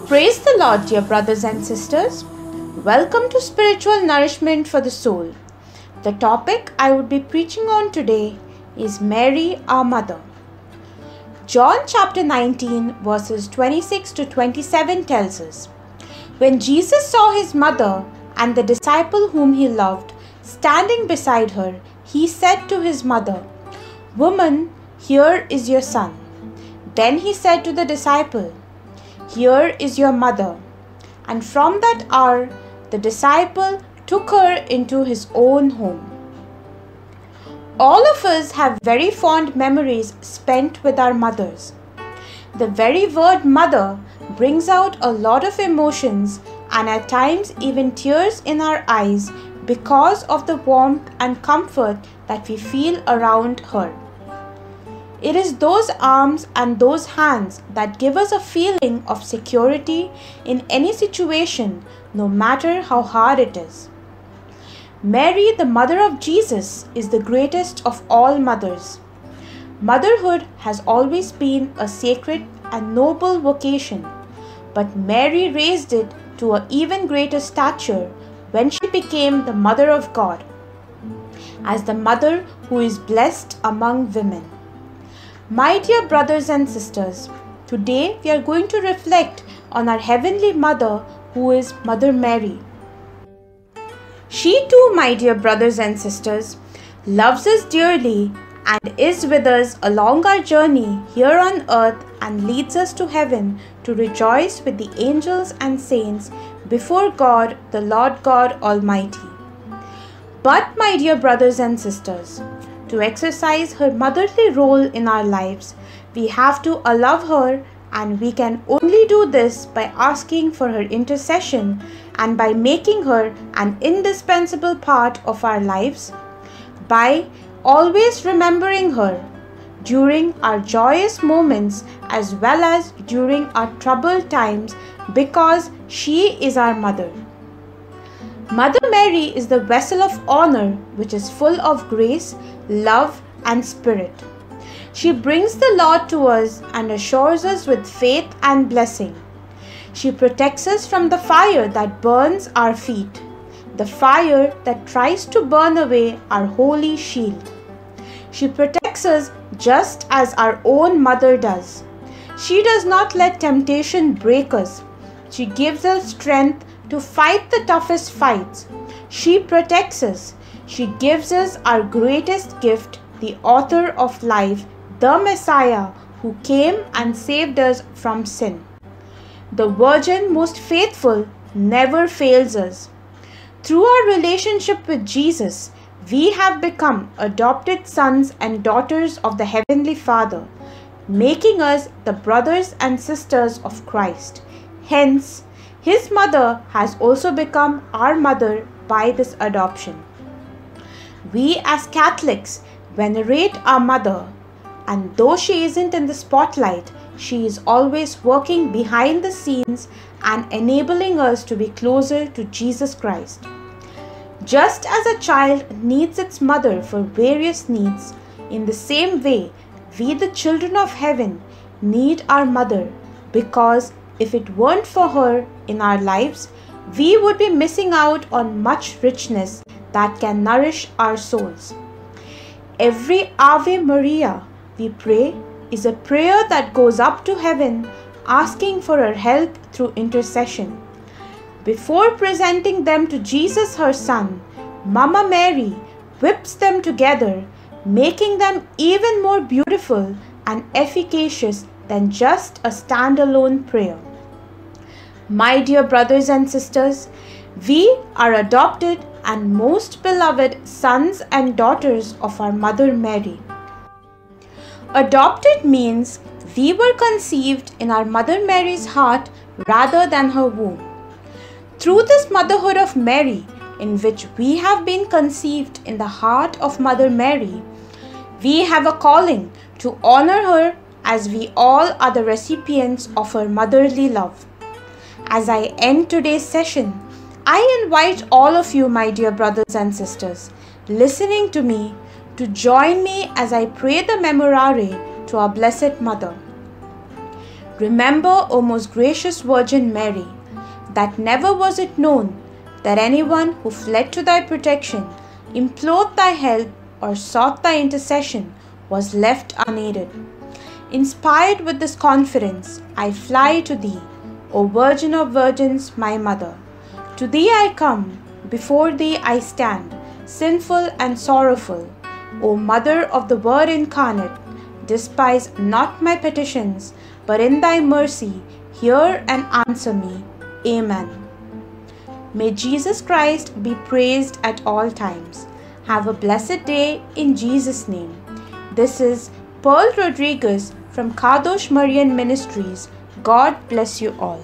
Praise the Lord, dear brothers and sisters. Welcome to Spiritual Nourishment for the Soul. The topic I would be preaching on today is Mary, our Mother. John chapter 19 verses 26 to 27 tells us, when Jesus saw his mother and the disciple whom he loved standing beside her, he said to his mother, "Woman, here is your son." Then he said to the disciple, "Here is your mother." And from that hour, the disciple took her into his own home. All of us have very fond memories spent with our mothers. The very word mother brings out a lot of emotions and at times even tears in our eyes because of the warmth and comfort that we feel around her. It is those arms and those hands that give us a feeling of security in any situation, no matter how hard it is. Mary, the mother of Jesus, is the greatest of all mothers. Motherhood has always been a sacred and noble vocation, but Mary raised it to an even greater stature when she became the Mother of God, as the mother who is blessed among women. My dear brothers and sisters, today we are going to reflect on our Heavenly Mother, who is Mother Mary. She too, my dear brothers and sisters, loves us dearly and is with us along our journey here on earth and leads us to heaven to rejoice with the angels and saints before God, the Lord God Almighty. But, my dear brothers and sisters, to exercise her motherly role in our lives, we have to allow her, and we can only do this by asking for her intercession and by making her an indispensable part of our lives, by always remembering her during our joyous moments as well as during our troubled times, because she is our mother. Mother Mary is the vessel of honor which is full of grace, love and spirit. She brings the Lord to us and assures us with faith and blessing. She protects us from the fire that burns our feet, the fire that tries to burn away our holy shield. She protects us just as our own mother does. She does not let temptation break us. She gives us strength to fight the toughest fights. She protects us. She gives us our greatest gift, the author of life, the Messiah, who came and saved us from sin. The Virgin most faithful never fails us. Through our relationship with Jesus, we have become adopted sons and daughters of the Heavenly Father, making us the brothers and sisters of Christ. Hence, His mother has also become our mother by this adoption. We as Catholics venerate our mother, and though she isn't in the spotlight, she is always working behind the scenes and enabling us to be closer to Jesus Christ. Just as a child needs its mother for various needs, in the same way, we the children of heaven need our mother, because if it weren't for her in our lives, we would be missing out on much richness that can nourish our souls. Every Ave Maria we pray is a prayer that goes up to heaven, asking for her help through intercession. Before presenting them to Jesus, her Son, Mama Mary whips them together, making them even more beautiful and efficacious than just a standalone prayer. My dear brothers and sisters, we are adopted and most beloved sons and daughters of our Mother Mary. Adopted means we were conceived in our Mother Mary's heart rather than her womb. Through this motherhood of Mary, in which we have been conceived in the heart of Mother Mary, we have a calling to honor her as we all are the recipients of her motherly love. As I end today's session, I invite all of you, my dear brothers and sisters, listening to me, to join me as I pray the Memorare to our Blessed Mother. Remember, O most gracious Virgin Mary, that never was it known that anyone who fled to thy protection, implored thy help, or sought thy intercession was left unaided. Inspired with this confidence, I fly to thee, O Virgin of Virgins, my Mother. To thee I come, before thee I stand, sinful and sorrowful. O Mother of the Word incarnate, despise not my petitions, but in thy mercy hear and answer me. Amen. May Jesus Christ be praised at all times. Have a blessed day in Jesus' name. This is Pearl Rodriguez from Kadosh Marian Ministries. God bless you all.